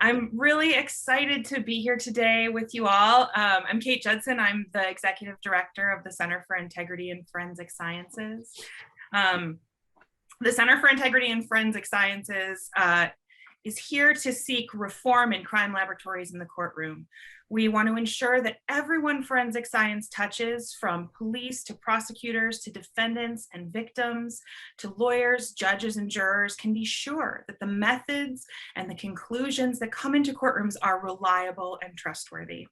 I'm really excited to be here today with you all. I'm Kate Judson. I'm the Executive Director of the Center for Integrity in Forensic Sciences. Um, the Center for Integrity in Forensic Sciences is here to seek reform in crime laboratories in the courtroom. We want to ensure that everyone forensic science touches, from police to prosecutors to defendants and victims to lawyers, judges, and jurors, can be sure that the methods and the conclusions that come into courtrooms are reliable and trustworthy.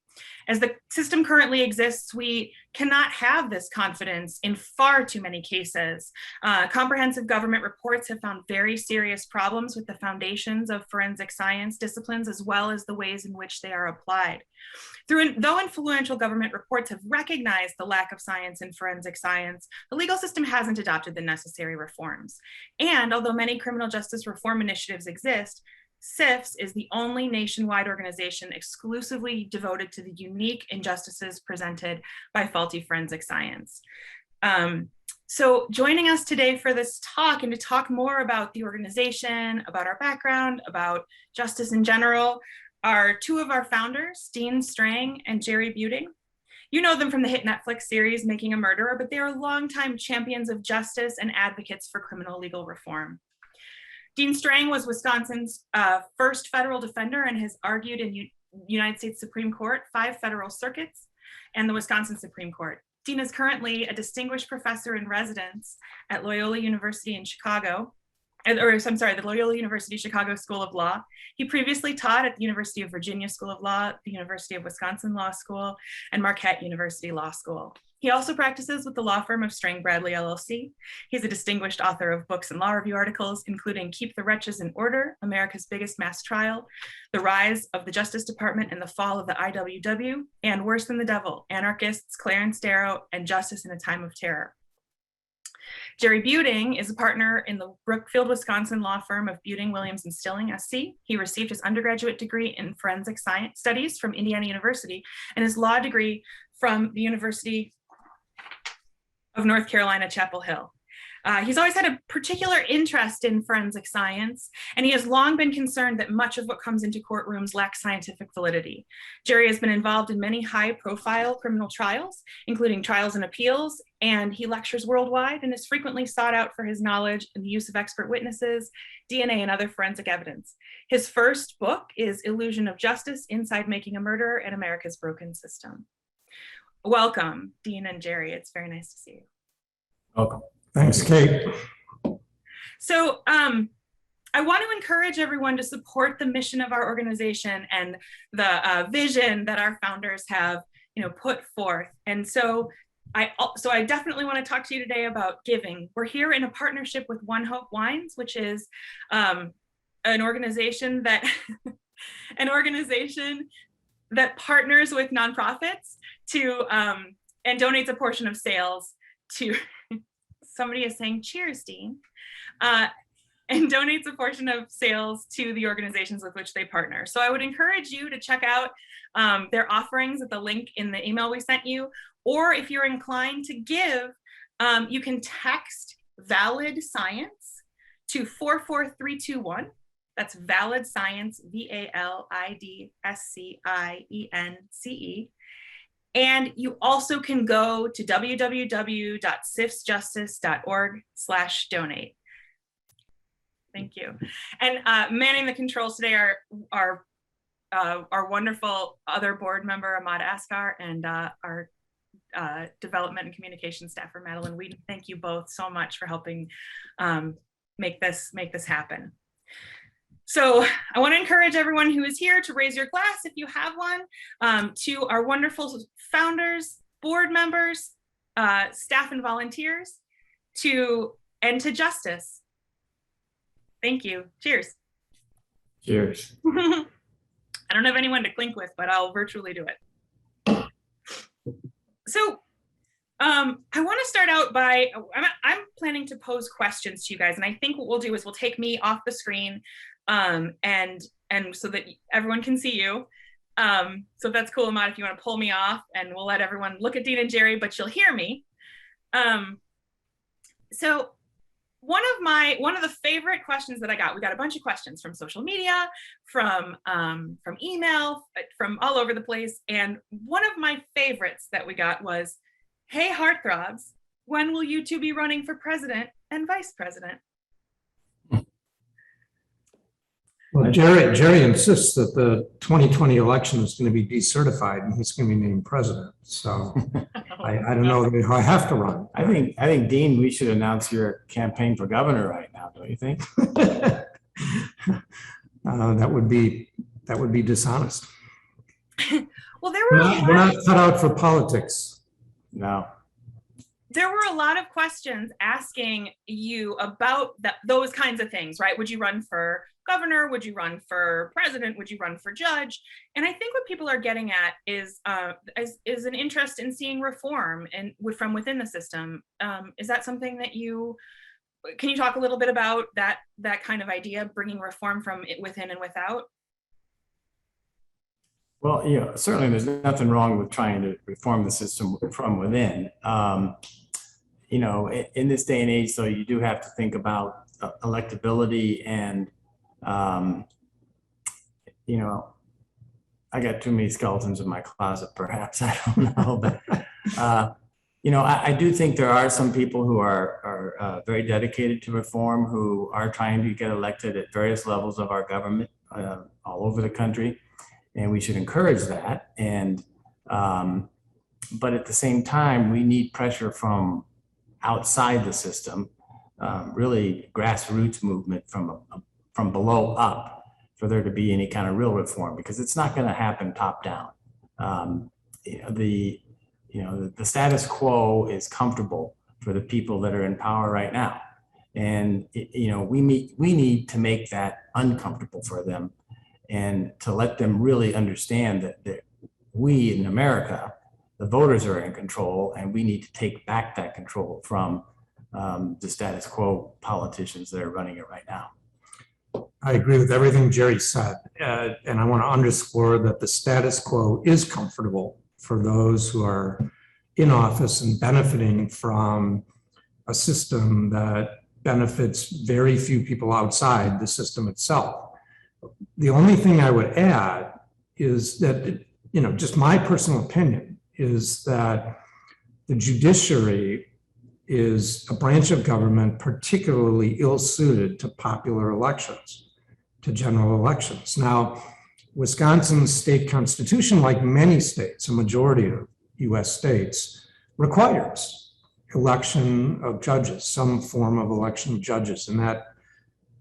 As the system currently exists, we cannot have this confidence in far too many cases. Comprehensive government reports have found very serious problems with the foundations of forensic science disciplines, as well as the ways in which they are applied. Though influential government reports have recognized the lack of science in forensic science, the legal system hasn't adopted the necessary reforms. And although many criminal justice reform initiatives exist, CIFS is the only nationwide organization exclusively devoted to the unique injustices presented by faulty forensic science. So joining us today for this talk and to talk more about the organization, about our background, about justice in general, are two of our founders, Dean Strang and Jerry Buting. You know them from the hit Netflix series, Making a Murderer, but they are longtime champions of justice and advocates for criminal legal reform. Dean Strang was Wisconsin's first federal defender and has argued in United States Supreme Court, 5 federal circuits, and the Wisconsin Supreme Court. Dean is currently a distinguished professor in residence at Loyola University in Chicago, the Loyola University Chicago School of Law. He previously taught at the University of Virginia School of Law, the University of Wisconsin Law School, and Marquette University Law School. He also practices with the law firm of Strang Bradley LLC. He's a distinguished author of books and law review articles, including Keep the Wretches in Order, America's Biggest Mass Trial, The Rise of the Justice Department and the Fall of the IWW, and Worse Than the Devil, Anarchists, Clarence Darrow, and Justice in a Time of Terror. Jerry Buting is a partner in the Brookfield, Wisconsin law firm of Buting, Williams, and Stilling, SC. He received his undergraduate degree in forensic science studies from Indiana University and his law degree from the University of North Carolina, Chapel Hill. He's always had a particular interest in forensic science, and he has long been concerned that much of what comes into courtrooms lacks scientific validity. Jerry has been involved in many high-profile criminal trials, including trials and appeals, and he lectures worldwide and is frequently sought out for his knowledge in the use of expert witnesses, DNA, and other forensic evidence. His first book is Illusion of Justice: Inside Making a Murderer and America's Broken System. Welcome, Dean and Jerry. It's very nice to see you. Welcome. Thanks, Kate. So I want to encourage everyone to support the mission of our organization and the vision that our founders have, put forth. And so I definitely want to talk to you today about giving. We're here in a partnership with One Hope Wines, which is an organization that partners with nonprofits to and donates a portion of sales to. Somebody is saying cheers, Dean, and donates a portion of sales to the organizations with which they partner. So I would encourage you to check out their offerings at the link in the email we sent you, or if you're inclined to give, you can text VALID Science to 44321. That's VALID Science, VALIDSCIENCE. And you also can go to www.cifsjustice.org/donate. Thank you. And manning the controls today are our wonderful other board member, Ahmad Askar, and our development and communication staffer, Madeline Wheaton. Thank you both so much for helping make this happen. So I want to encourage everyone who is here to raise your glass, if you have one, to our wonderful founders, board members, staff and volunteers, and to justice. Thank you. Cheers. Cheers. I don't have anyone to clink with, but I'll virtually do it. So I want to start out by, I'm planning to pose questions to you guys, and I think what we'll do is we'll take me off the screen and so that everyone can see you. So that's cool, Ahmad, if you want to pull me off, and we'll let everyone look at Dean and Jerry, but you'll hear me. So one of the favorite questions that I got, we got a bunch of questions from social media, from email, from all over the place. And one of my favorites that we got was, "Hey, heartthrobs, when will you two be running for president and vice president?" Well, Jerry insists that the 2020 election is going to be decertified and he's going to be named president. So I don't know if I have to run. I think, Dean, we should announce your campaign for governor right now, don't you think? That would be dishonest. Well, we're not cut out for politics. No. There were a lot of questions asking you about those kinds of things, right? Would you run for governor? Would you run for president? Would you run for judge? And I think what people are getting at is an interest in seeing reform and from within the system. Is that something that can you talk a little bit about that kind of idea, bringing reform from within and without? Well, certainly there's nothing wrong with trying to reform the system from within. In this day and age, though, you do have to think about electability and, I got too many skeletons in my closet, perhaps. I don't know. But, I do think there are some people who are very dedicated to reform, who are trying to get elected at various levels of our government all over the country. And we should encourage that. And, but at the same time, we need pressure from outside the system, really grassroots movement from below up for there to be any kind of real reform, because it's not going to happen top down. The status quo is comfortable for the people that are in power right now. And, we need to make that uncomfortable for them and to let them really understand that we in America, the voters, are in control, and we need to take back that control from the status quo politicians that are running it right now. I agree with everything Jerry said. And I want to underscore that the status quo is comfortable for those who are in office and benefiting from a system that benefits very few people outside the system itself. The only thing I would add is that, just my personal opinion is that the judiciary is a branch of government particularly ill-suited to popular elections, to general elections. Now, Wisconsin's state constitution, like many states, a majority of US states, requires election of judges, some form of election of judges, and that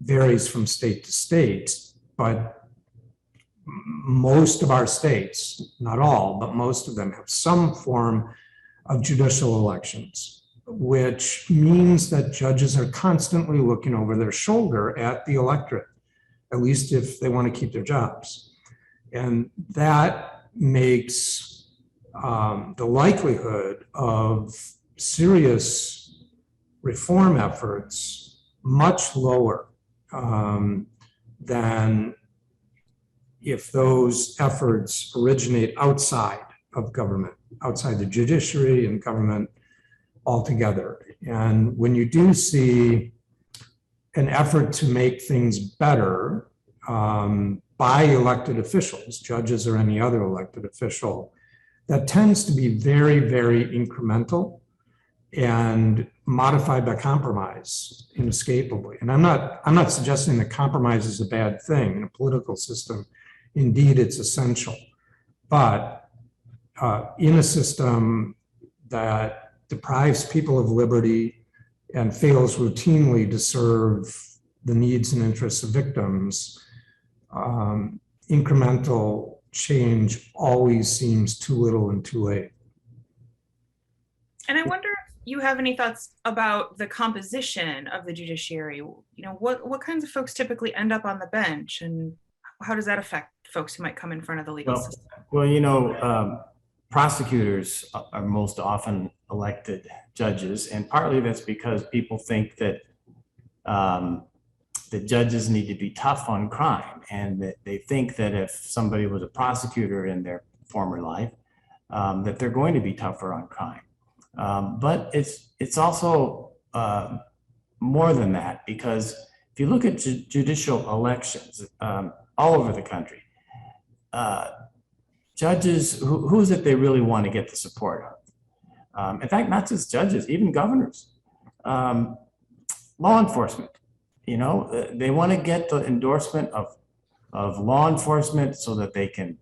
varies from state to state. But most of our states, not all, but most of them have some form of judicial elections, which means that judges are constantly looking over their shoulder at the electorate, at least if they want to keep their jobs. And that makes the likelihood of serious reform efforts much lower than if those efforts originate outside of government, outside the judiciary and government altogether. And when you do see an effort to make things better by elected officials, judges or any other elected official, that tends to be very, very incremental and modified by compromise inescapably. And I'm not suggesting that compromise is a bad thing in a political system. Indeed, it's essential. But in a system that deprives people of liberty and fails routinely to serve the needs and interests of victims, incremental change always seems too little and too late. And I wonder if you have any thoughts about the composition of the judiciary. What kinds of folks typically end up on the bench, and how does that affect folks who might come in front of the legal system? Well, prosecutors are most often elected judges, and partly that's because people think that the judges need to be tough on crime, and that they think that if somebody was a prosecutor in their former life, that they're going to be tougher on crime. But it's also more than that, because if you look at judicial elections all over the country, judges, who is it they really want to get the support of? In fact, not just judges, even governors, law enforcement. You know, they want to get the endorsement of law enforcement so that they can,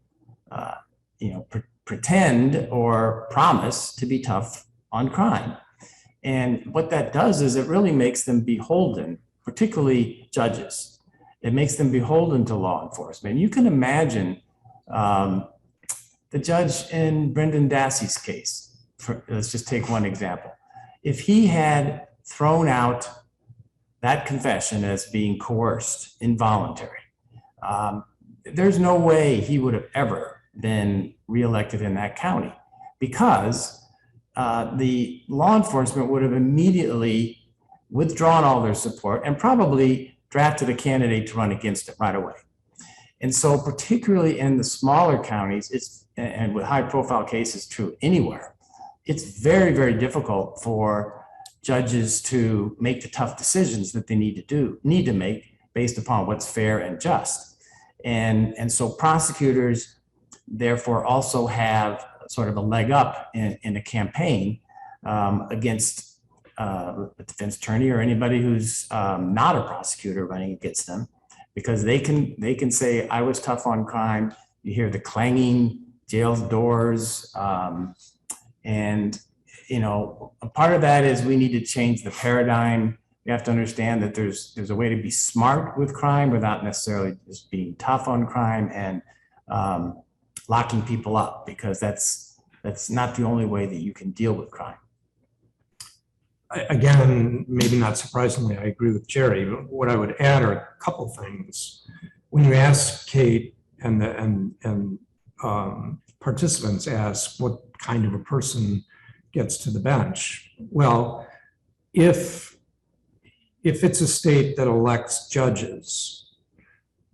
you know, pretend or promise to be tough on crime. And what that does is it really makes them beholden, particularly judges. It makes them beholden to law enforcement. And you can imagine the judge in Brendan Dassey's case, let's just take one example. If he had thrown out that confession as being coerced, involuntary, there's no way he would have ever been reelected in that county, because the law enforcement would have immediately withdrawn all their support and probably drafted a candidate to run against it right away. And so particularly in the smaller counties, and with high profile cases true anywhere, it's very, very difficult for judges to make the tough decisions that they need to make based upon what's fair and just. And so prosecutors therefore also have sort of a leg up in a campaign against a defense attorney or anybody who's not a prosecutor running against them, because they can say, I was tough on crime. You hear the clanging jail doors, and you know, a part of that is we need to change the paradigm. We have to understand that there's a way to be smart with crime without necessarily just being tough on crime and locking people up, because that's not the only way that you can deal with crime. Again, maybe not surprisingly, I agree with Jerry, but what I would add are a couple things. When you ask Kate and participants ask what kind of a person gets to the bench, well, if it's a state that elects judges,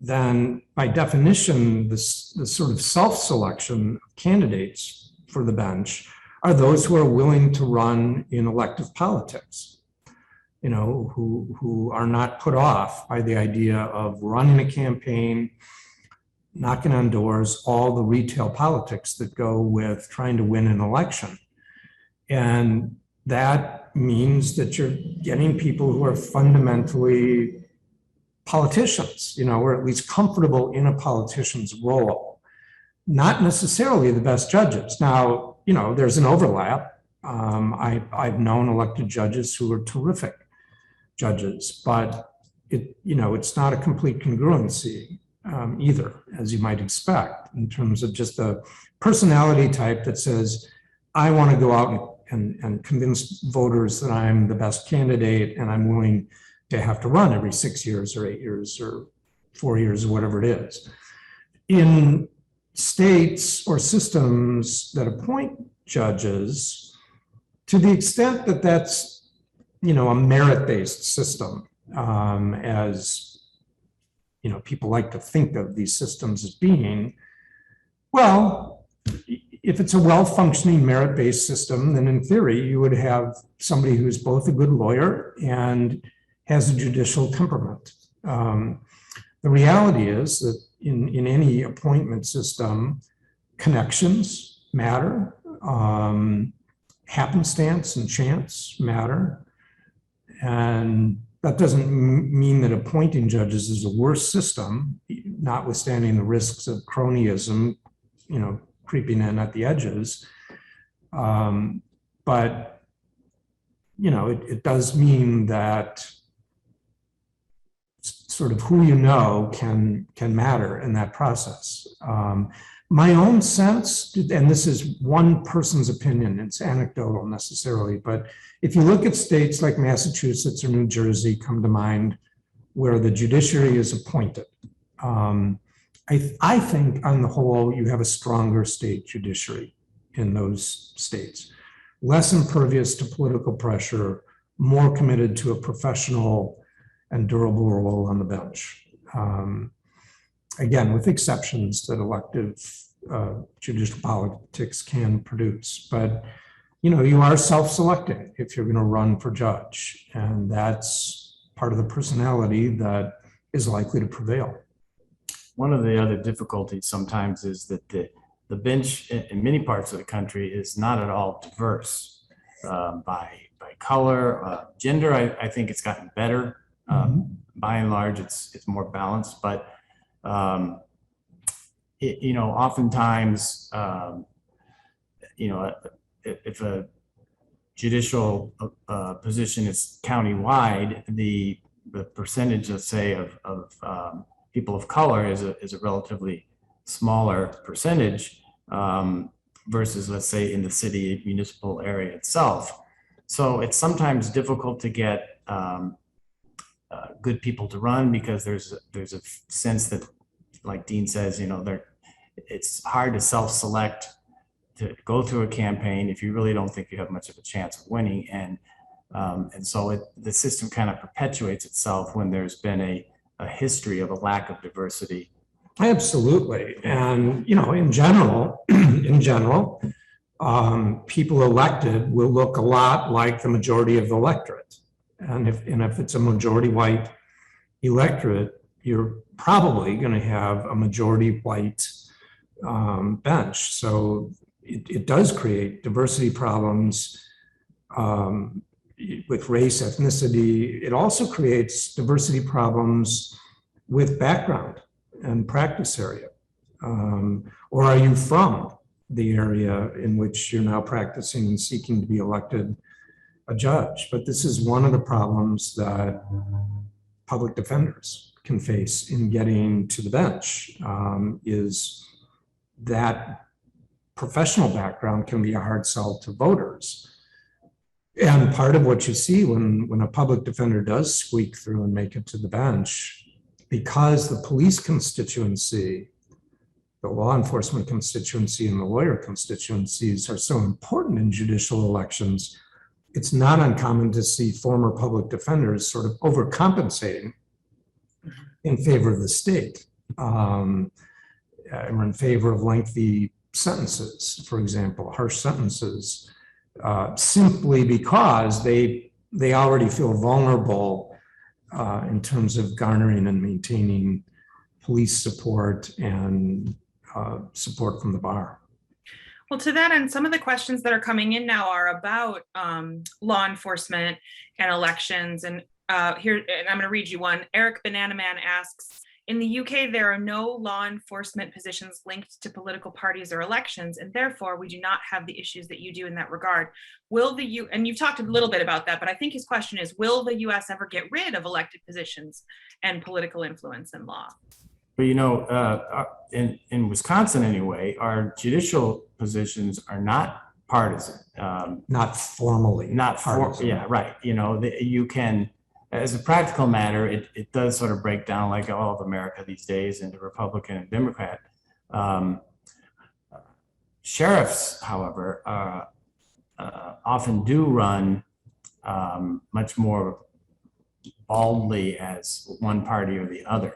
then by definition, the sort of self-selection of candidates for the bench are those who are willing to run in elective politics, you know, who are not put off by the idea of running a campaign, knocking on doors, all the retail politics that go with trying to win an election. And that means that you're getting people who are fundamentally politicians, you know, or at least comfortable in a politician's role, not necessarily the best judges. Now, you know, there's an overlap. I've known elected judges who are terrific judges, but it's not a complete congruency either, as you might expect, in terms of just a personality type that says, I want to go out and convince voters that I'm the best candidate and I'm willing to have to run every 6 years or 8 years or 4 years or whatever it is. In states or systems that appoint judges, to the extent that that's, you know, a merit-based system, as you know, people like to think of these systems as being, well, if it's a well-functioning merit-based system, then in theory, you would have somebody who's both a good lawyer and has a judicial temperament. The reality is that in any appointment system, connections matter, happenstance and chance matter. And that doesn't mean that appointing judges is a worse system, notwithstanding the risks of cronyism, you know, creeping in at the edges. But, you know, it does mean that sort of who you know can matter in that process. My own sense, and this is one person's opinion, it's anecdotal necessarily, but if you look at states like Massachusetts or New Jersey come to mind, where the judiciary is appointed, I think on the whole, you have a stronger state judiciary in those states, less impervious to political pressure, more committed to a professional and durable role on the bench. Again, with exceptions that elective judicial politics can produce. But you are self-selecting if you're going to run for judge, and that's part of the personality that is likely to prevail. One of the other difficulties sometimes is that the bench in many parts of the country is not at all diverse by color, gender. I think it's gotten better. By and large, it's more balanced, but oftentimes, if a judicial position is countywide, the percentage, let's say, of people of color is a relatively smaller percentage versus, let's say, in the city municipal area itself. So it's sometimes difficult to get good people to run because there's a sense that, like Dean says, it's hard to self-select to go through a campaign if you really don't think you have much of a chance of winning, and so the system kind of perpetuates itself when there's been a history of a lack of diversity. Absolutely, and in general, people elected will look a lot like the majority of the electorate, and if it's a majority white electorate, you're probably going to have a majority white bench. So it does create diversity problems with race, ethnicity. It also creates diversity problems with background and practice area. Or are you from the area in which you're now practicing and seeking to be elected a judge? But this is one of the problems that public defenders can face in getting to the bench, is that professional background can be a hard sell to voters. And part of what you see when a public defender does squeak through and make it to the bench, because the police constituency, the law enforcement constituency, and the lawyer constituencies are so important in judicial elections, it's not uncommon to see former public defenders sort of overcompensating in favor of the state, or in favor of lengthy sentences, for example, harsh sentences, simply because they already feel vulnerable in terms of garnering and maintaining police support and support from the bar. Well, to that end, some of the questions that are coming in now are about law enforcement and elections. And here, and I'm going to read you one. Eric Banana Man asks, in the UK, there are no law enforcement positions linked to political parties or elections, and therefore we do not have the issues that you do in that regard. Will the and you've talked a little bit about that, but I think his question is, will the US ever get rid of elected positions and political influence in law? But in Wisconsin anyway, our judicial positions are not partisan. Not formally. Not partisan. Yeah, right. You can, as a practical matter, it does sort of break down, like all of America these days, into Republican and Democrat. Sheriffs, however, often do run much more baldly as one party or the other.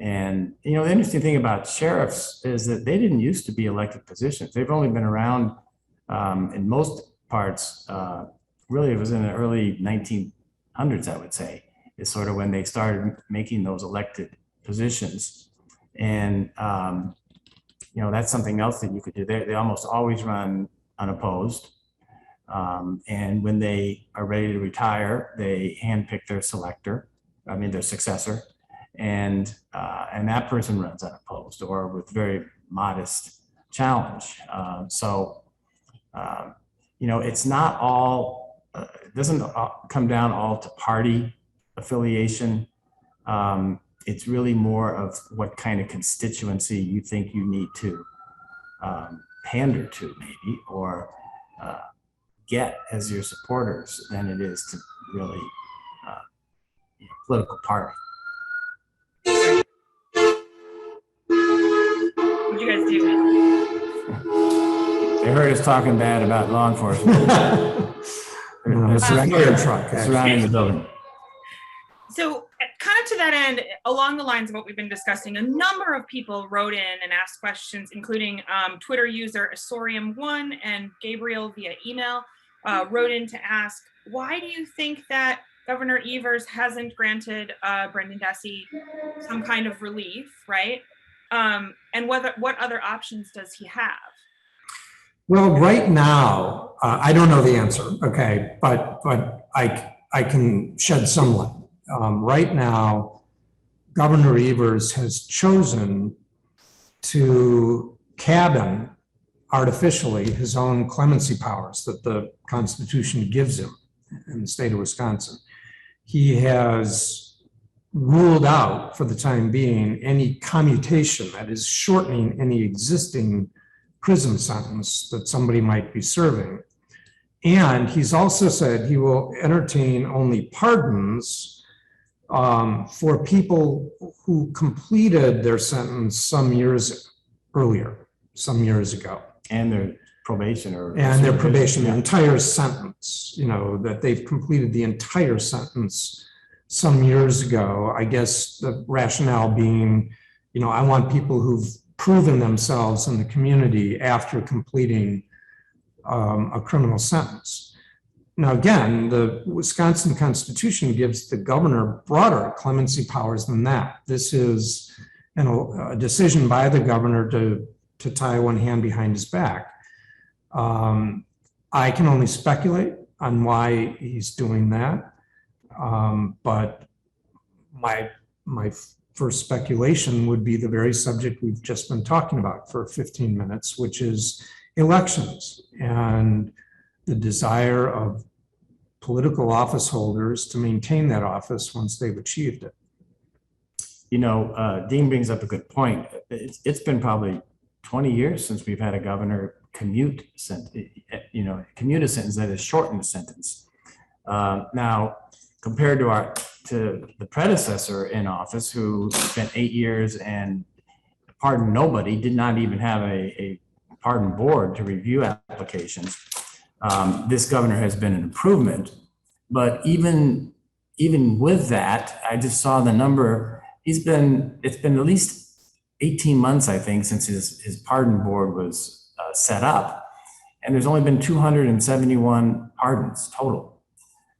And, the interesting thing about sheriffs is that they didn't used to be elected positions. They've only been around in most parts, really it was in the early 1900s, I would say, is sort of when they started making those elected positions. And, that's something else that you could do. They almost always run unopposed. And when they are ready to retire, they handpick their their successor. And that person runs unopposed or with very modest challenge. It's not all, it doesn't come down all to party affiliation. It's really more of what kind of constituency you think you need to pander to, maybe, or get as your supporters than it is to really political party. What'd you guys do? They heard us talking bad about law enforcement. They're surrounding the building. So kind of to that end, along the lines of what we've been discussing, a number of people wrote in and asked questions, including Twitter user Asorium1 and Gabriel via email wrote in to ask, why do you think that Governor Evers hasn't granted Brendan Dassey some kind of relief, right? And what other options does he have? Well, right now, I don't know the answer, okay, but I can shed some light. Right now, Governor Evers has chosen to cabin artificially his own clemency powers that the Constitution gives him in the state of Wisconsin. He has ruled out for the time being any commutation, that is shortening any existing prison sentence that somebody might be serving. And he's also said he will entertain only pardons for people who completed their sentence some years ago. And their probation or. And their probation, their entire sentence, that they've completed the entire sentence some years ago. I guess the rationale being, I want people who've proven themselves in the community after completing a criminal sentence. Now, again, the Wisconsin Constitution gives the governor broader clemency powers than that. This is a decision by the governor to tie one hand behind his back. I can only speculate on why he's doing that. But my first speculation would be the very subject we've just been talking about for 15 minutes, which is elections and the desire of political office holders to maintain that office once they've achieved it. Dean brings up a good point. It's been probably 20 years since we've had a governor commute a sentence that is shortened a sentence. Now, compared to the predecessor in office who spent 8 years and pardoned nobody, did not even have a pardon board to review applications. This governor has been an improvement, but even with that, I just saw the number. It's been at least 18 months, I think, since his pardon board was set up, and there's only been 271 pardons total,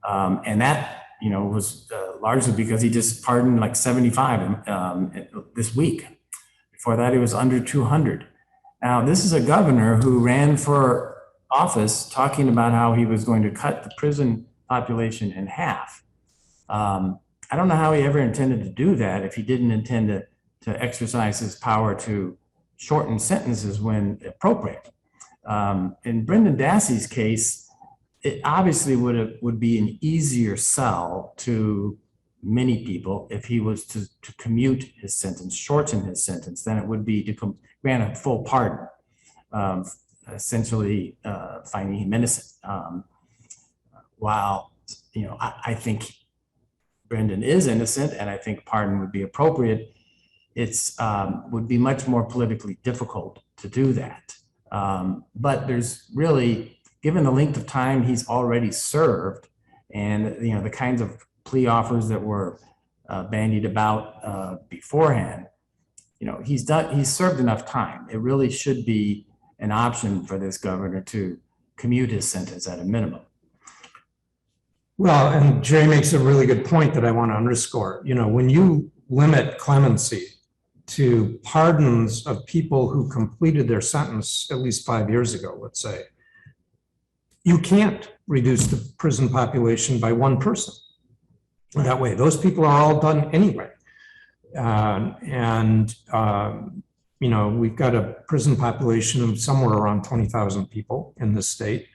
and that was largely because he just pardoned like 75 this week. Before that, it was under 200. Now, this is a governor who ran for office talking about how he was going to cut the prison population in half. I don't know how he ever intended to do that if he didn't intend to exercise his power to shorten sentences when appropriate. In Brendan Dassey's case, it obviously would be an easier sell to many people if he was to commute his sentence, shorten his sentence, than it would be to grant a full pardon, essentially finding him innocent. While I think Brendan is innocent, and I think pardon would be appropriate, it's would be much more politically difficult to do that. But there's really, given the length of time he's already served, and the kinds of plea offers that were bandied about beforehand, he's served enough time. It really should be an option for this governor to commute his sentence at a minimum. Well, and Jerry makes a really good point that I want to underscore. When you limit clemency to pardons of people who completed their sentence at least 5 years ago, let's say, you can't reduce the prison population by one person. That way, those people are all done anyway. We've got a prison population of somewhere around 20,000 people in this state,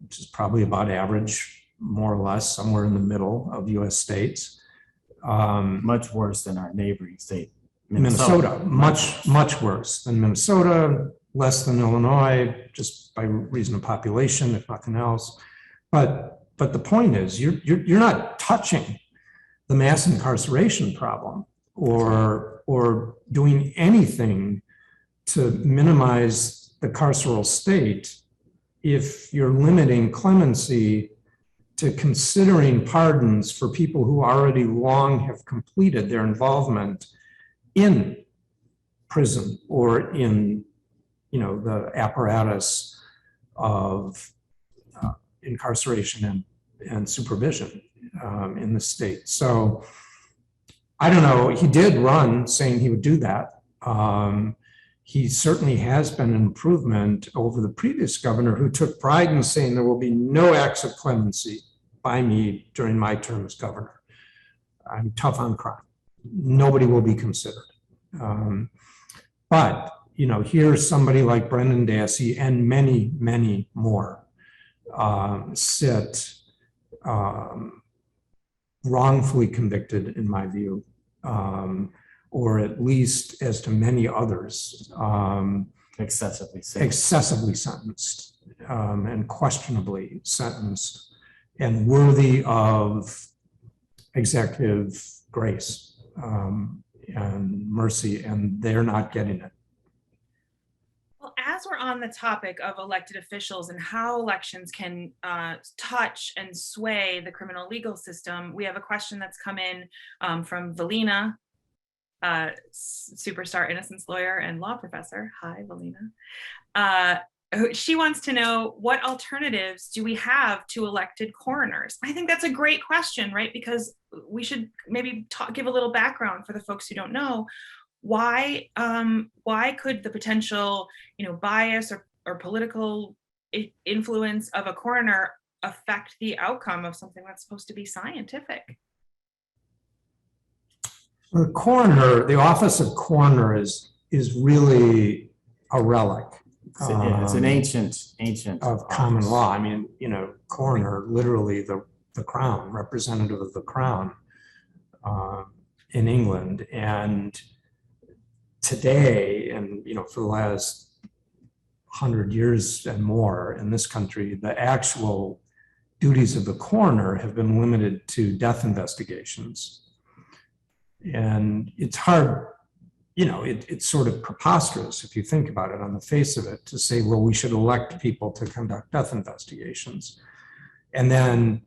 which is probably about average, more or less, somewhere in the middle of US states. Much worse than our neighboring state, Minnesota. Much worse than Minnesota, less than Illinois, just by reason of population, if nothing else. But the point is, you're not touching the mass incarceration problem or doing anything to minimize the carceral state if you're limiting clemency to considering pardons for people who already long have completed their involvement in prison or in, the apparatus of incarceration and supervision in the state. So I don't know, he did run saying he would do that. He certainly has been an improvement over the previous governor, who took pride in saying there will be no acts of clemency by me during my term as governor. I'm tough on crime. Nobody will be considered. But, here's somebody like Brendan Dassey and many, many more sit wrongfully convicted, in my view, or at least, as to many others, Excessively sentenced and questionably sentenced and worthy of executive grace and mercy, and they're not getting it. Well, as we're on the topic of elected officials and how elections can touch and sway the criminal legal system, we have a question that's come in from Valina, superstar innocence lawyer and law professor. Hi, Valina. She wants to know, what alternatives do we have to elected coroners? I think that's a great question, right? Because we should maybe give a little background for the folks who don't know. Why could the potential, bias or political influence of a coroner affect the outcome of something that's supposed to be scientific? The coroner, the office of coroner is really a relic. It's an ancient of common law. I mean, coroner, literally the crown, representative of the crown in England. And today, and for the last 100 years and more in this country, the actual duties of the coroner have been limited to death investigations. And it's hard, it's sort of preposterous if you think about it on the face of it, to say, well, we should elect people to conduct death investigations. And then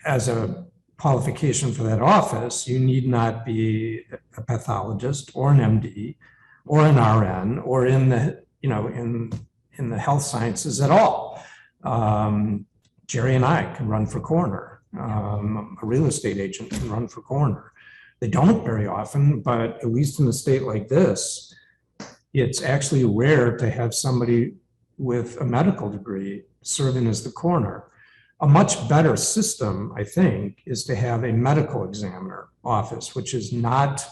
as a qualification for that office, you need not be a pathologist or an MD or an RN or in the, in the health sciences at all. Jerry and I can run for coroner. A real estate agent can run for coroner. They don't very often, but at least in a state like this, it's actually rare to have somebody with a medical degree serving as the coroner. A much better system, I think, is to have a medical examiner office, which is not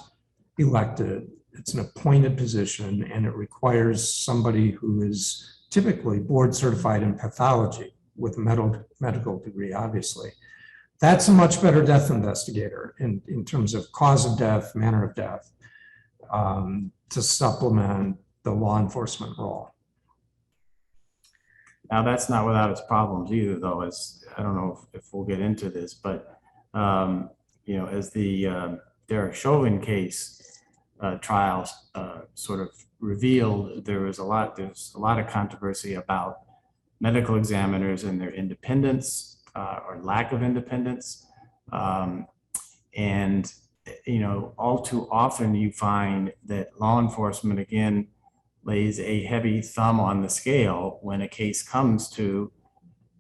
elected. It's an appointed position, and it requires somebody who is typically board certified in pathology with a medical degree, obviously. That's a much better death investigator in terms of cause of death, manner of death, to supplement the law enforcement role. Now, that's not without its problems either, though, as I don't know if we'll get into this, but, as the Derek Chauvin case trials sort of revealed, there's a lot of controversy about medical examiners and their independence or lack of independence. And, all too often you find that law enforcement, again, lays a heavy thumb on the scale when a case comes to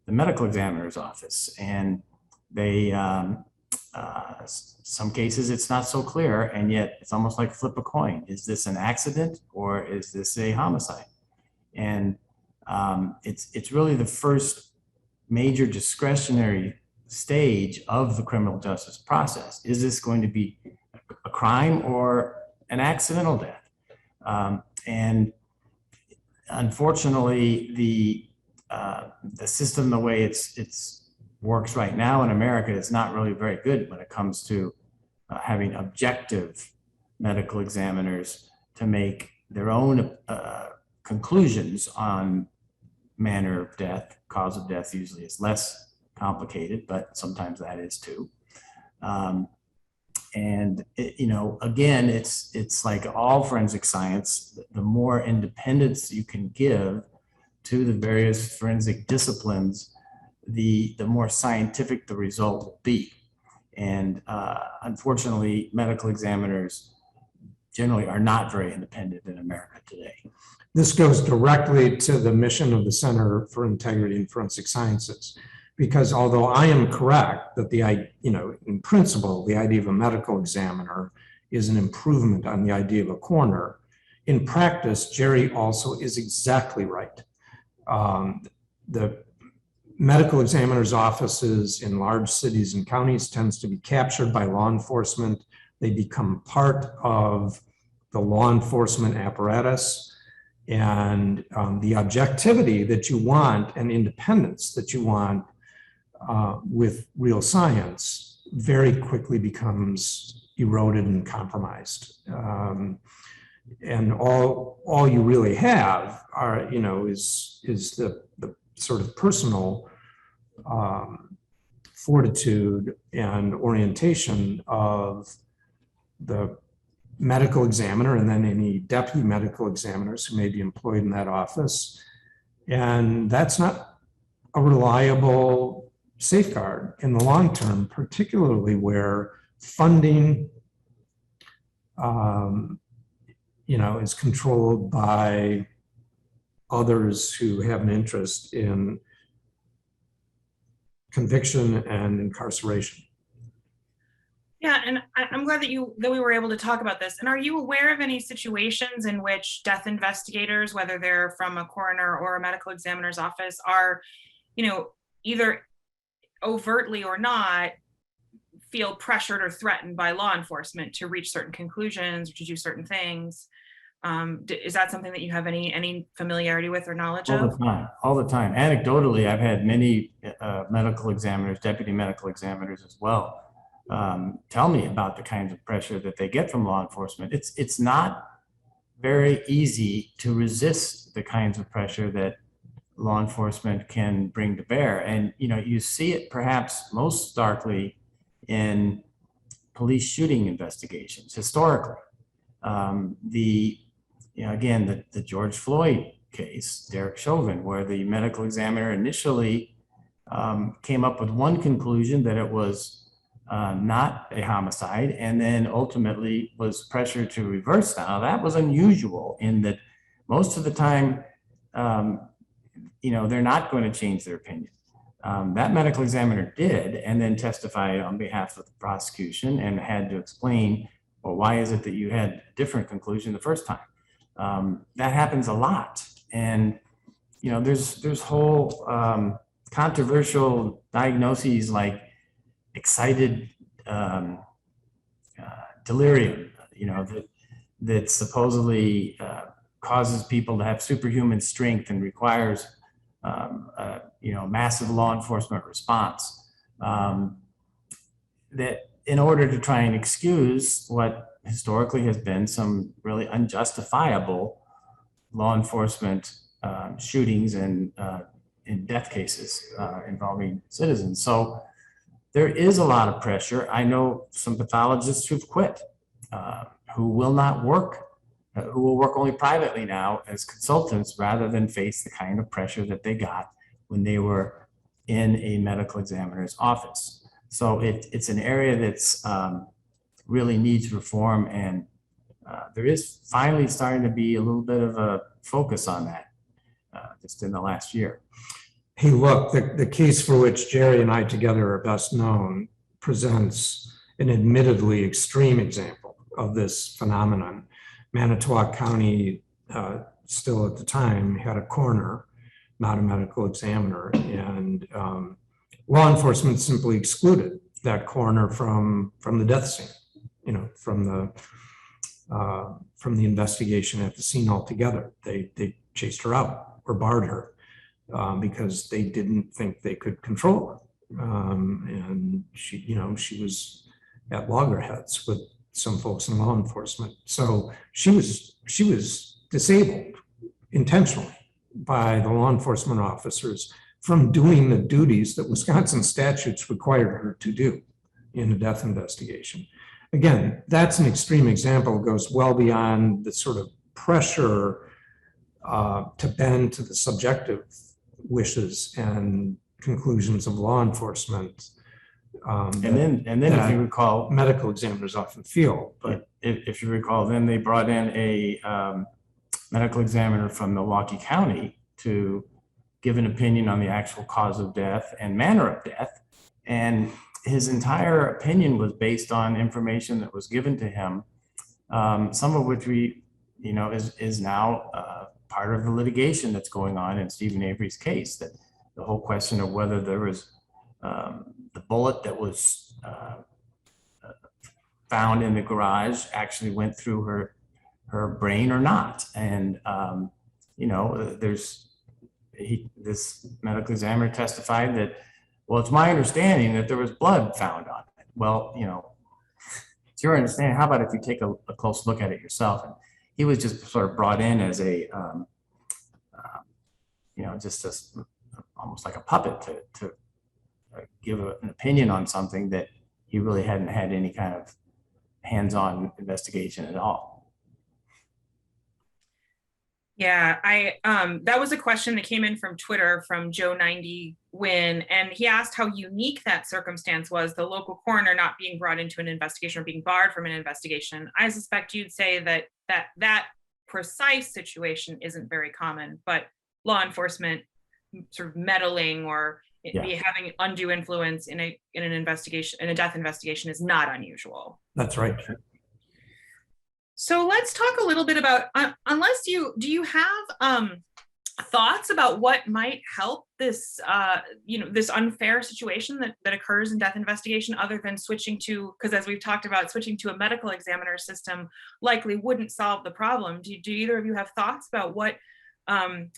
the medical examiner's office. And they, some cases it's not so clear, and yet it's almost like flip a coin. Is this an accident or is this a homicide? And it's really the first major discretionary stage of the criminal justice process. Is this going to be a crime or an accidental death? And unfortunately, the system, the way it's works right now in America, is not really very good when it comes to having objective medical examiners to make their own conclusions on manner of death. Cause of death usually is less complicated, but sometimes that is too. And again, it's like all forensic science. The more independence you can give to the various forensic disciplines, the more scientific the result will be. And unfortunately, medical examiners generally are not very independent in America today. This goes directly to the mission of the Center for Integrity in Forensic Sciences, because although I am correct that in principle, the idea of a medical examiner is an improvement on the idea of a coroner, in practice, Jerry also is exactly right. The medical examiner's offices in large cities and counties tends to be captured by law enforcement. They become part of the law enforcement apparatus, and the objectivity that you want and independence that you want with real science very quickly becomes eroded and compromised. And all you really have are, is the sort of personal fortitude and orientation of the medical examiner and then any deputy medical examiners who may be employed in that office. And that's not a reliable safeguard in the long term, particularly where funding is controlled by others who have an interest in conviction and incarceration. Yeah, and I'm glad that we were able to talk about this. And are you aware of any situations in which death investigators, whether they're from a coroner or a medical examiner's office, are, either overtly or not, feel pressured or threatened by law enforcement to reach certain conclusions or to do certain things? Is that something that you have any familiarity with or knowledge of? All the time. Anecdotally, I've had many medical examiners, deputy medical examiners as well, tell me about the kinds of pressure that they get from law enforcement. It's not very easy to resist the kinds of pressure that law enforcement can bring to bear. And, you see it perhaps most starkly in police shooting investigations historically. Again, the George Floyd case, Derek Chauvin, where the medical examiner initially came up with one conclusion, that it was not a homicide, and then ultimately was pressured to reverse that. Now, that was unusual in that most of the time, they're not going to change their opinion. That medical examiner did, and then testified on behalf of the prosecution and had to explain, well, why is it that you had a different conclusion the first time? That happens a lot. And, there's whole controversial diagnoses like excited delirium, that supposedly causes people to have superhuman strength and requires, massive law enforcement response. That in order to try and excuse what historically has been some really unjustifiable law enforcement shootings and in death cases involving citizens. So there is a lot of pressure. I know some pathologists who've quit, who will not work, who will work only privately now as consultants rather than face the kind of pressure that they got when they were in a medical examiner's office. So it's an area that's really needs reform, and there is finally starting to be a little bit of a focus on that just in the last year. Hey, look, the case for which Jerry and I together are best known presents an admittedly extreme example of this phenomenon. Manitowoc County, still at the time, had a coroner, not a medical examiner, and law enforcement simply excluded that coroner from the death scene, from the investigation at the scene altogether. They chased her out or barred her because they didn't think they could control her. And she was at loggerheads with some folks in law enforcement. So she was disabled intentionally by the law enforcement officers from doing the duties that Wisconsin statutes required her to do in a death investigation. Again, that's an extreme example, goes well beyond the sort of pressure to bend to the subjective wishes and conclusions of law enforcement. And then if you recall, medical examiners often feel, but if you recall, then they brought in a medical examiner from Milwaukee County to give an opinion on the actual cause of death and manner of death. And his entire opinion was based on information that was given to him, some of which is now part of the litigation that's going on in Stephen Avery's case. That the whole question of whether there was the bullet that was found in the garage actually went through her brain or not. And this medical examiner testified that, well, it's my understanding that there was blood found on it. Well, it's your understanding. How about if you take a close look at it yourself? And he was just sort of brought in as a, almost like a puppet to give an opinion on something that he really hadn't had any kind of hands-on investigation at all. Yeah, that was a question that came in from Twitter from Joe90 Win, and he asked how unique that circumstance was, the local coroner not being brought into an investigation or being barred from an investigation. I suspect you'd say that precise situation isn't very common, but law enforcement sort of meddling or having undue influence in an investigation, in a death investigation, is not unusual. That's right. So let's talk a little bit about, do you have thoughts about what might help this, this unfair situation that occurs in death investigation, other than switching to, because as we've talked about, switching to a medical examiner system likely wouldn't solve the problem. Do either of you have thoughts about what in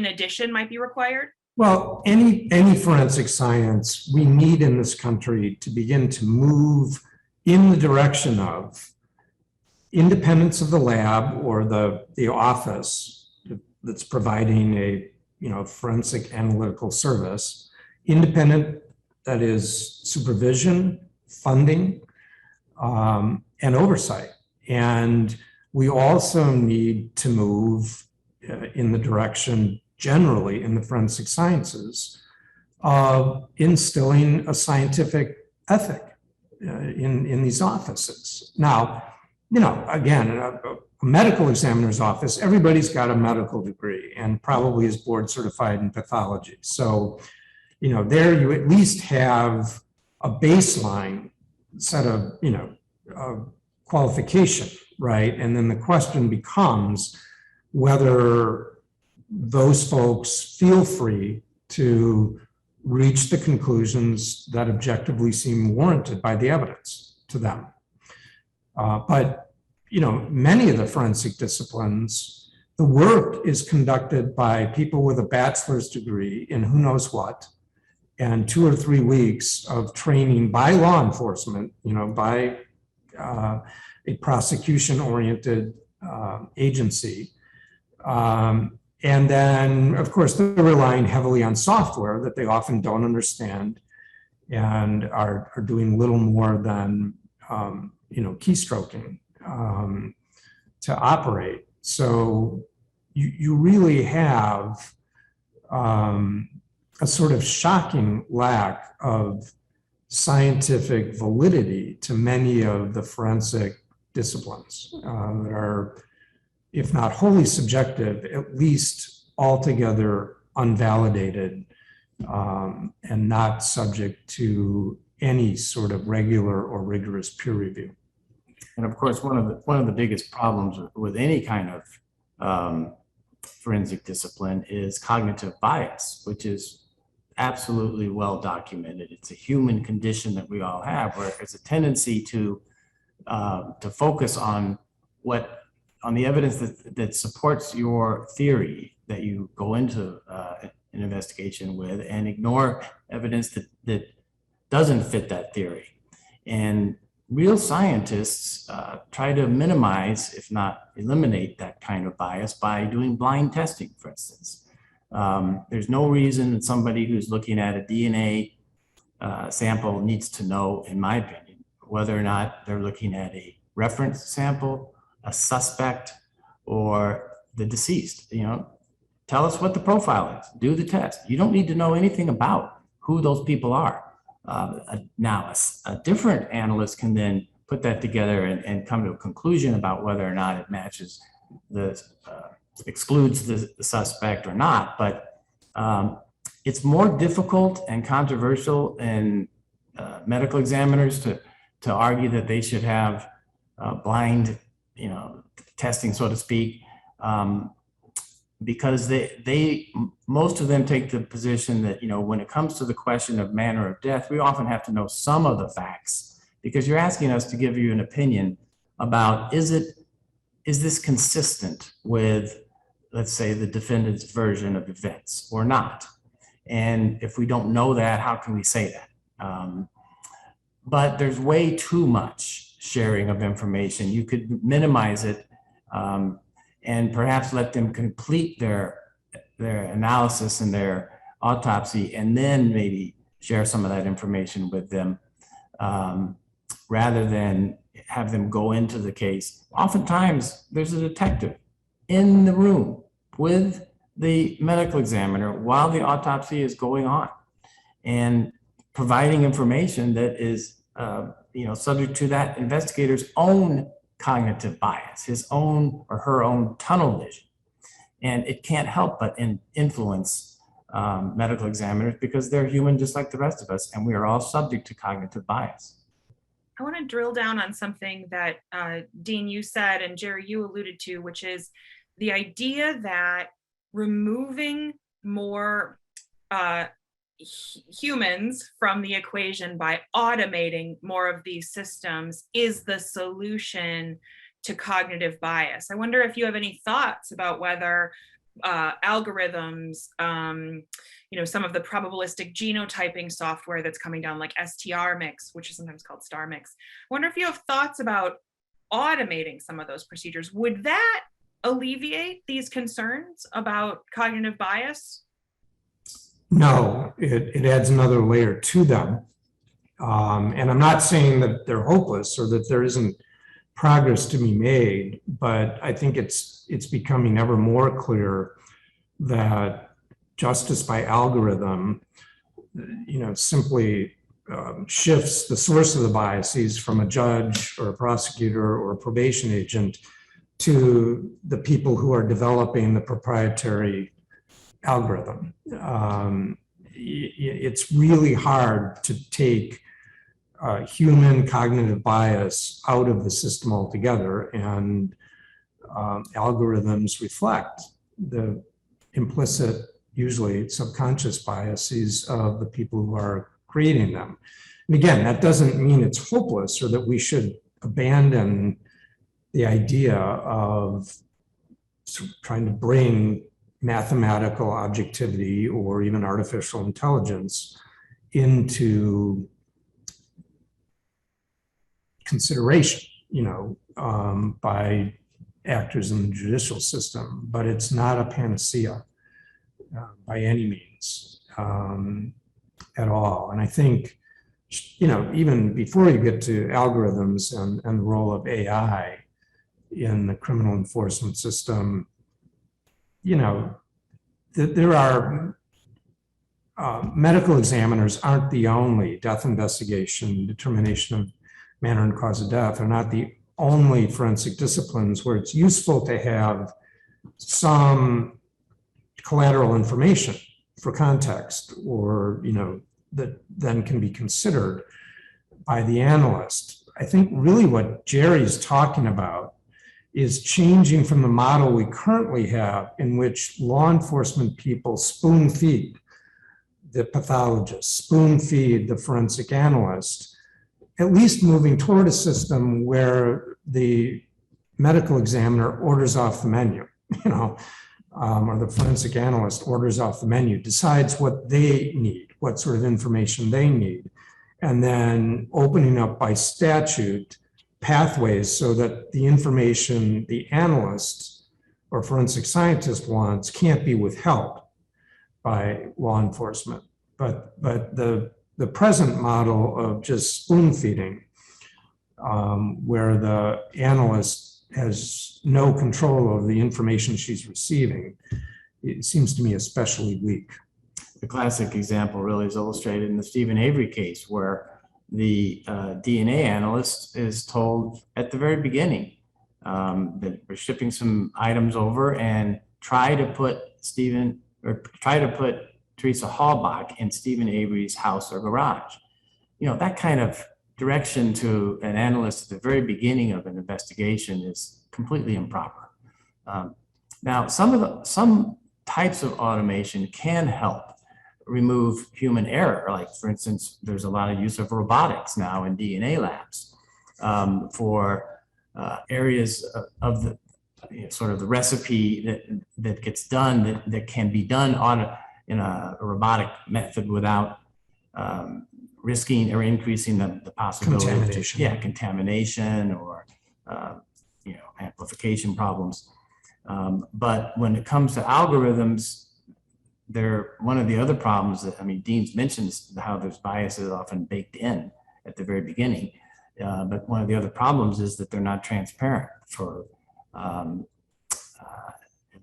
addition might be required? Well, any forensic science we need in this country to begin to move in the direction of independence of the lab or the office that's providing a forensic analytical service, independent, that is supervision, funding, and oversight. And we also need to move in the direction generally in the forensic sciences of instilling a scientific ethic in these offices. Now, again, a medical examiner's office, everybody's got a medical degree and probably is board certified in pathology. So, there you at least have a baseline set of, qualification, right? And then the question becomes whether those folks feel free to reach the conclusions that objectively seem warranted by the evidence to them. But many of the forensic disciplines, the work is conducted by people with a bachelor's degree in who knows what, and 2 or 3 weeks of training by law enforcement, by a prosecution-oriented agency. And then, of course, they're relying heavily on software that they often don't understand and are doing little more than, keystroking to operate. So you really have a sort of shocking lack of scientific validity to many of the forensic disciplines that are, if not wholly subjective, at least altogether unvalidated and not subject to any sort of regular or rigorous peer review. And of course, one of the biggest problems with any kind of forensic discipline is cognitive bias, which is absolutely well documented. It's a human condition that we all have, where there's a tendency to focus on the evidence that supports your theory that you go into an investigation with, and ignore evidence that doesn't fit that theory. And real scientists try to minimize, if not eliminate, that kind of bias by doing blind testing, for instance. There's no reason that somebody who's looking at a DNA sample needs to know, in my opinion, whether or not they're looking at a reference sample, a suspect, or the deceased. tell us what the profile is, do the test. You don't need to know anything about who those people are. Now, a different analyst can then put that together and come to a conclusion about whether or not it matches excludes the suspect or not. But it's more difficult and controversial in medical examiners to argue that they should have blind, testing, so to speak, because most of them take the position that, when it comes to the question of manner of death, we often have to know some of the facts, because you're asking us to give you an opinion about, is this consistent with, let's say, the defendant's version of events or not? And if we don't know that, how can we say that? But there's way too much sharing of information. You could minimize it and perhaps let them complete their analysis and their autopsy, and then maybe share some of that information with them, rather than have them go into the case. Oftentimes, there's a detective in the room with the medical examiner while the autopsy is going on, and providing information that is subject to that investigator's own cognitive bias, his own or her own tunnel vision. And it can't help but influence medical examiners, because they're human just like the rest of us, and we are all subject to cognitive bias. I want to drill down on something that Dean, you said, and Jerry, you alluded to, which is the idea that removing more humans from the equation by automating more of these systems is the solution to cognitive bias. I wonder if you have any thoughts about whether algorithms, some of the probabilistic genotyping software that's coming down, like STR mix, which is sometimes called star mix. I wonder if you have thoughts about automating some of those procedures. Would that alleviate these concerns about cognitive bias? No, it adds another layer to them. And I'm not saying that they're hopeless or that there isn't progress to be made, but I think it's becoming ever more clear that justice by algorithm, simply shifts the source of the biases from a judge or a prosecutor or a probation agent to the people who are developing the proprietary algorithm. It's really hard to take human cognitive bias out of the system altogether, and algorithms reflect the implicit, usually subconscious biases of the people who are creating them. And again, that doesn't mean it's hopeless or that we should abandon the idea of trying to bring mathematical objectivity or even artificial intelligence into consideration, by actors in the judicial system, but it's not a panacea by any means at all. And I think, even before you get to algorithms and the role of AI in the criminal enforcement system, there are medical examiners aren't the only death investigation, determination of manner and cause of death are not the only forensic disciplines where it's useful to have some collateral information for context, or that then can be considered by the analyst. I think really what Jerry's talking about is changing from the model we currently have, in which law enforcement people spoon feed the pathologist, spoon feed the forensic analyst, at least moving toward a system where the medical examiner orders off the menu, or the forensic analyst orders off the menu, decides what they need, what sort of information they need, and then opening up by statute pathways so that the information the analyst or forensic scientist wants can't be withheld by law enforcement. But the present model of just spoon feeding, where the analyst has no control of the information she's receiving, it seems to me especially weak. The classic example really is illustrated in the Stephen Avery case, where the DNA analyst is told at the very beginning that we're shipping some items over, and try to put Teresa Hallbach in Stephen Avery's house or garage. You know, that kind of direction to an analyst at the very beginning of an investigation is completely improper. Now, some types of automation can help remove human error. Like, for instance, there's a lot of use of robotics now in DNA labs for areas of the sort of the recipe that gets done that can be done in a robotic method without risking or increasing the possibility Contamination. of contamination or amplification problems. But when it comes to algorithms, one of the other problems that, I mean, Dean's mentioned how there's biases often baked in at the very beginning. But one of the other problems is that they're not transparent for at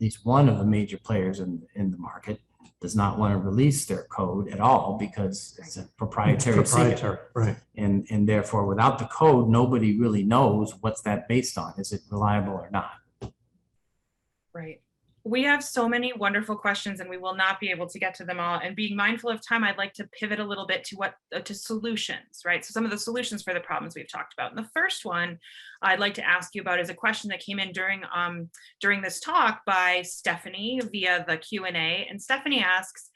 least one of the major players in the market does not want to release their code at all because it's a proprietary secret. Right. And therefore, without the code, nobody really knows what's that based on. Is it reliable or not? Right. We have so many wonderful questions and we will not be able to get to them all. And being mindful of time, I'd like to pivot a little bit to solutions, right? So some of the solutions for the problems we've talked about. And the first one I'd like to ask you about is a question that came in during this talk by Stephanie via the Q&A. And Stephanie asks,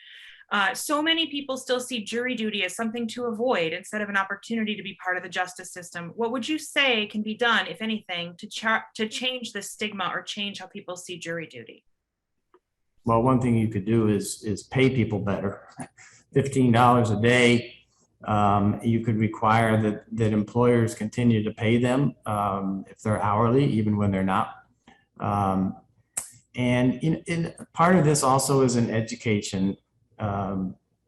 so many people still see jury duty as something to avoid instead of an opportunity to be part of the justice system. What would you say can be done, if anything, to change the stigma or change how people see jury duty? Well, one thing you could do is pay people better. $15 a day. You could require that employers continue to pay them if they're hourly, even when they're not. And in part of this also is an education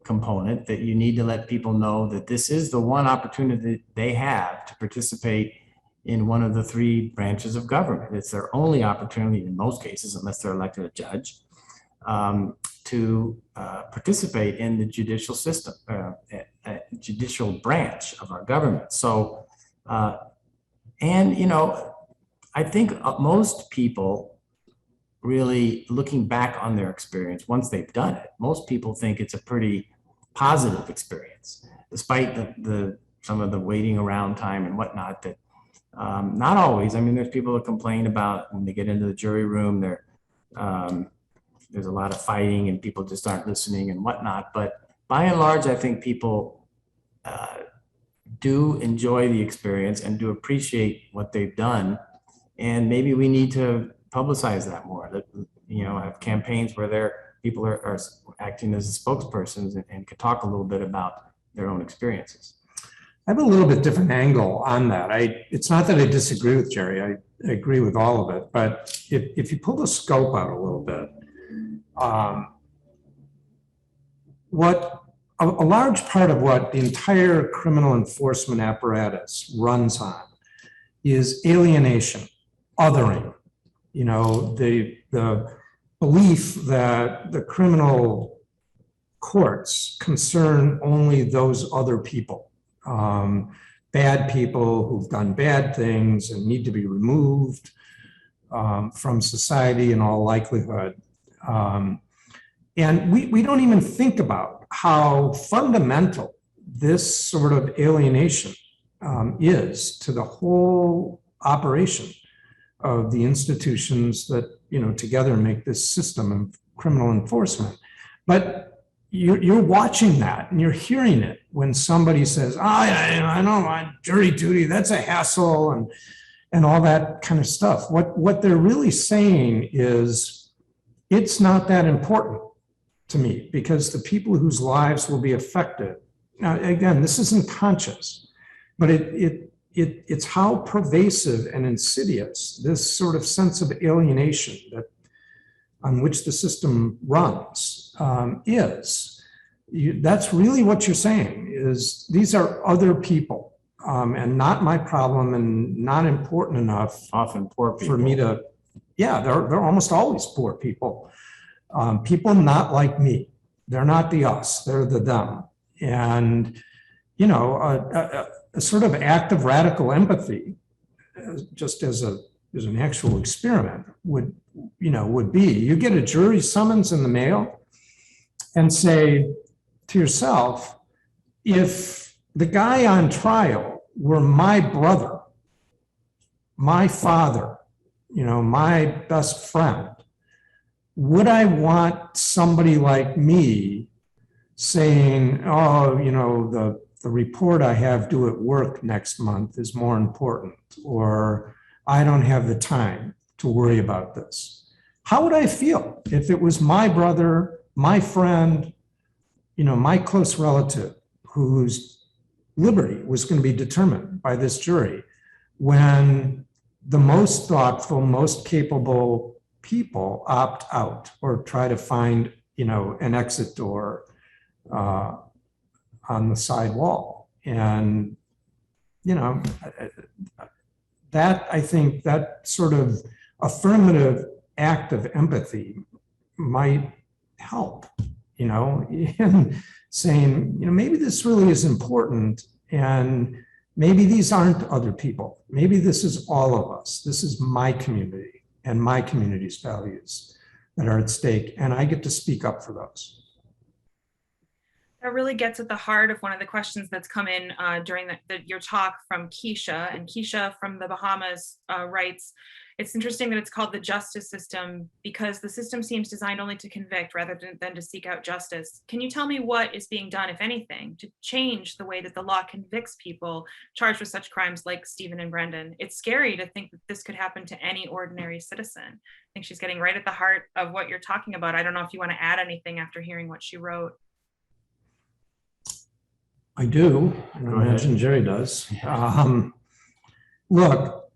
component, that you need to let people know that this is the one opportunity they have to participate in one of the three branches of government. It's their only opportunity in most cases, unless they're elected a judge, to participate in the judicial system, judicial branch of our government. So, and I think most people really, looking back on their experience once they've done it, most people think it's a pretty positive experience, despite some of the waiting around time and whatnot. That not always. I mean, there's people that complain about when they get into the jury room, there's a lot of fighting and people just aren't listening and whatnot. But by and large, I think people do enjoy the experience and do appreciate what they've done. And maybe we need to publicize that more. That, have campaigns where people are acting as spokespersons and could talk a little bit about their own experiences. I have a little bit different angle on that. It's not that I disagree with Jerry. I agree with all of it. But if you pull the scope out a little bit, a large part of what the entire criminal enforcement apparatus runs on is alienation, othering. The belief that the criminal courts concern only those other people, bad people who've done bad things and need to be removed from society in all likelihood. And we don't even think about how fundamental this sort of alienation is to the whole operation of the institutions that, together make this system of criminal enforcement. But you're watching that and you're hearing it when somebody says, I know my jury duty, that's a hassle and all that kind of stuff. What they're really saying is, it's not that important to me because the people whose lives will be affected. Now, again, this isn't conscious, but it's how pervasive and insidious this sort of sense of alienation on which the system runs is. That's really what you're saying, is these are other people and not my problem and not important enough Often poor people. for me to, they're almost always poor people. People not like me. They're not the us, they're the them. And, you know, a sort of act of radical empathy, just as an actual experiment would be, you get a jury summons in the mail and say to yourself, if the guy on trial were my brother, my father, my best friend, would I want somebody like me saying, oh, the report I have due at work next month is more important, or I don't have the time to worry about this? How would I feel if it was my brother, my friend, my close relative whose liberty was going to be determined by this jury, when the most thoughtful, most capable people opt out or try to find, an exit door on the side wall? And, that, I think, that sort of affirmative act of empathy might help, in saying, maybe this really is important, and maybe these aren't other people. Maybe this is all of us. This is my community and my community's values that are at stake, and I get to speak up for those. That really gets at the heart of one of the questions that's come in during your talk from Keisha. And Keisha from the Bahamas writes, it's interesting that it's called the justice system because the system seems designed only to convict rather than to seek out justice. Can you tell me what is being done, if anything, to change the way that the law convicts people charged with such crimes like Stephen and Brendan? It's scary to think that this could happen to any ordinary citizen. I think she's getting right at the heart of what you're talking about. I don't know if you want to add anything after hearing what she wrote. I do. I imagine Jerry does. Look,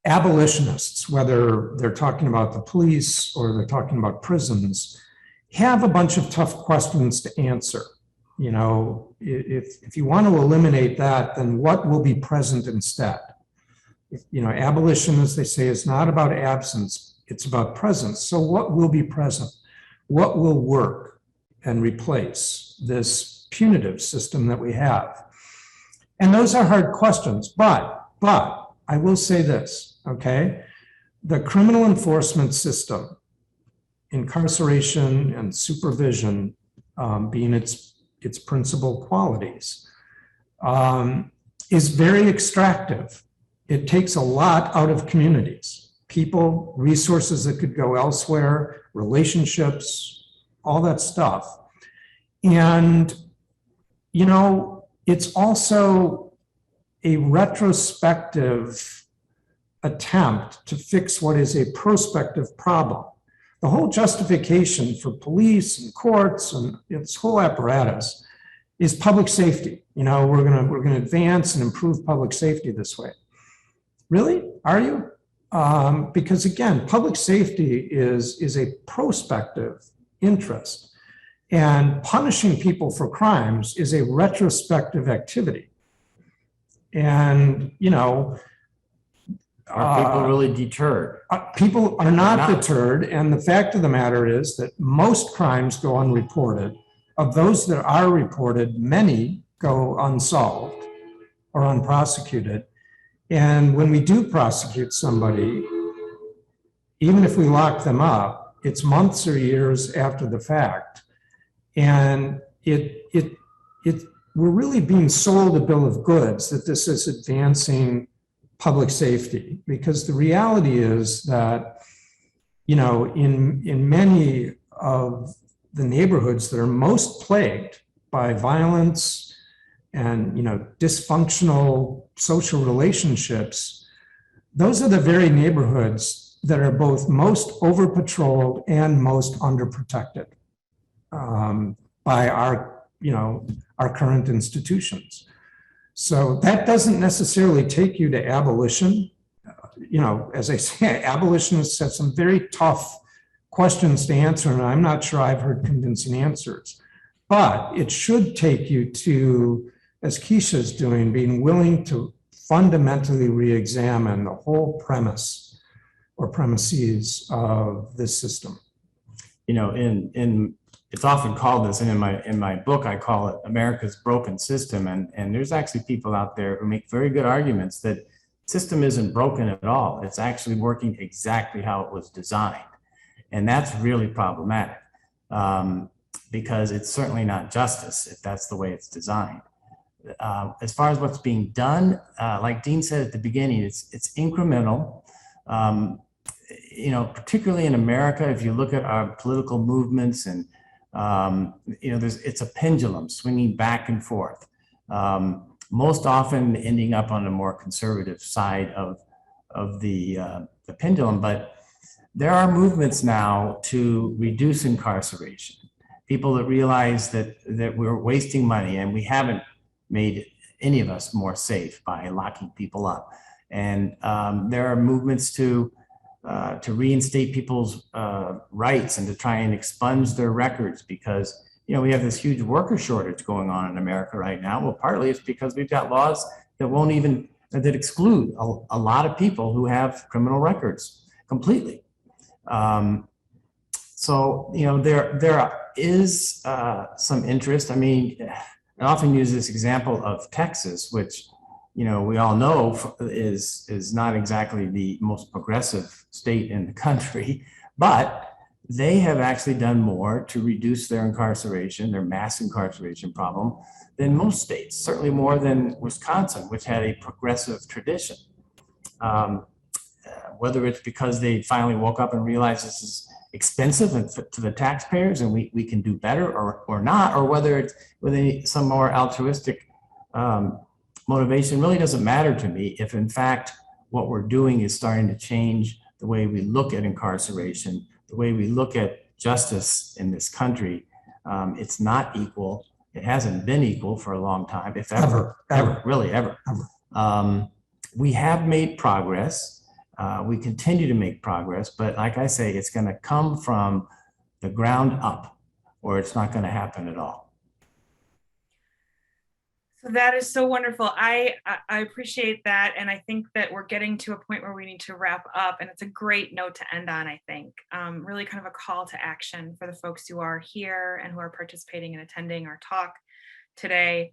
abolitionists, whether they're talking about the police or they're talking about prisons, have a bunch of tough questions to answer. If you want to eliminate that, then what will be present instead? Abolition, as they say, is not about absence, it's about presence. So what will be present? What will work and replace this punitive system that we have? And those are hard questions, but I will say this, okay? The criminal enforcement system, incarceration and supervision being its principal qualities, is very extractive. It takes a lot out of communities, people, resources that could go elsewhere, relationships, all that stuff. And, it's also a retrospective attempt to fix what is a prospective problem. The whole justification for police and courts and its whole apparatus is public safety. We're gonna advance and improve public safety this way. Really? Are you? Because again, public safety is a prospective interest. And punishing people for crimes is a retrospective activity. And, are people really deterred? People are not deterred. And the fact of the matter is that most crimes go unreported. Of those that are reported, many go unsolved or unprosecuted. And when we do prosecute somebody, even if we lock them up, it's months or years after the fact. And we're really being sold a bill of goods that this is advancing public safety, because the reality is that, in many of the neighborhoods that are most plagued by violence and, dysfunctional social relationships, those are the very neighborhoods that are both most over-patrolled and most underprotected by our current institutions. So that doesn't necessarily take you to abolition. As I say, abolitionists have some very tough questions to answer, and I'm not sure I've heard convincing answers. But it should take you to, as Keisha's doing, being willing to fundamentally re-examine the whole premise or premises of this system? You know, in it's often called this, and in my book I call it America's broken system, and there's actually people out there who make very good arguments that system isn't broken at all. It's actually working exactly how it was designed, and that's really problematic, because it's certainly not justice if that's the way it's designed. As far as what's being done, like Dean said at the beginning, it's incremental. You know, particularly in America, if you look at our political movements, and you know, it's a pendulum swinging back and forth, most often ending up on the more conservative side of the pendulum. But there are movements now to reduce incarceration. People that realize that we're wasting money, and we haven't made any of us more safe by locking people up. And there are movements to reinstate people's rights and to try and expunge their records, because, you know, we have this huge worker shortage going on in America right now. Well, partly it's because we've got laws that won't even, that exclude a lot of people who have criminal records completely. So, you know, there is some interest. I mean, I often use this example of Texas, which, you know, we all know is not exactly the most progressive state in the country, but they have actually done more to reduce their incarceration, their mass incarceration problem, than most states, certainly more than Wisconsin, which had a progressive tradition. Whether it's because they finally woke up and realized this is expensive and to the taxpayers and we can do better, or not, or whether it's with some more altruistic motivation, really doesn't matter to me if in fact what we're doing is starting to change the way we look at incarceration, the way we look at justice in this country. It's not equal. It hasn't been equal for a long time, if ever, really ever. We have made progress. We continue to make progress, but like I say, it's going to come from the ground up, or it's not going to happen at all. So that is so wonderful. I appreciate that. And I think that we're getting to a point where we need to wrap up, and it's a great note to end on, I think. Really kind of a call to action for the folks who are here and who are participating and attending our talk today.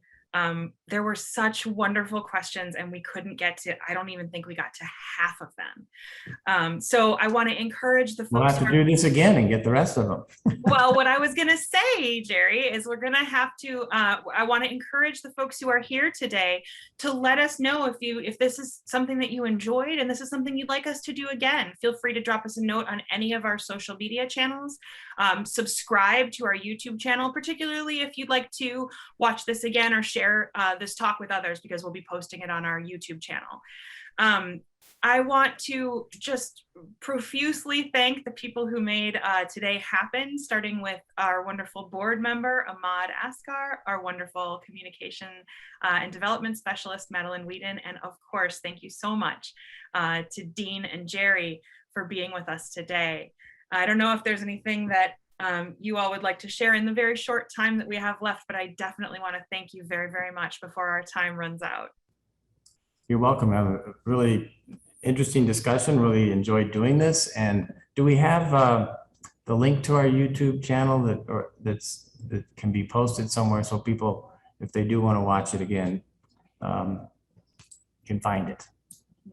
There were such wonderful questions, and we couldn't get to, I don't even think we got to half of them. So I want to encourage the folks. We'll have to do this again and get the rest of them. Well, what I was going to say, Jerry, is we're going to have to, I want to encourage the folks who are here today to let us know if this is something that you enjoyed and this is something you'd like us to do again. Feel free to drop us a note on any of our social media channels. Subscribe to our YouTube channel, particularly if you'd like to watch this again or share this talk with others, because we'll be posting it on our YouTube channel. I want to just profusely thank the people who made today happen, starting with our wonderful board member, Ahmad Askar, our wonderful communication and development specialist, Madeline Whedon, and of course, thank you so much to Dean and Jerry for being with us today. I don't know if there's anything that you all would like to share in the very short time that we have left, but I definitely want to thank you very, very much before our time runs out. You're welcome. I have a really interesting discussion, really enjoyed doing this. And do we have the link to our YouTube channel that can be posted somewhere so people, if they do want to watch it again, can find it?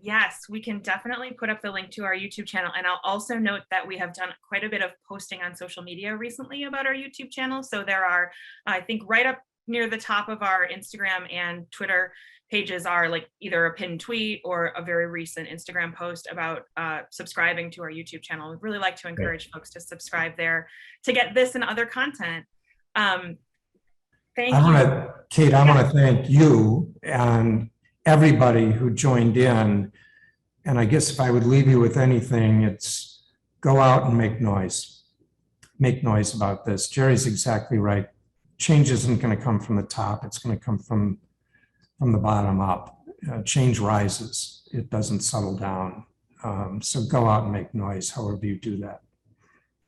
Yes, we can definitely put up the link to our YouTube channel. And I'll also note that we have done quite a bit of posting on social media recently about our YouTube channel. So there are, I think right up near the top of our Instagram and Twitter pages are like either a pinned tweet or a very recent Instagram post about subscribing to our YouTube channel. We'd really like to encourage folks to subscribe there to get this and other content. Thank you. Kate, I want to thank you and everybody who joined in. And I guess if I would leave you with anything, it's go out and make noise. Make noise about this. Jerry's exactly right. Change isn't going to come from the top. It's going to come from the bottom up. Change rises. It doesn't settle down. So go out and make noise, however you do that.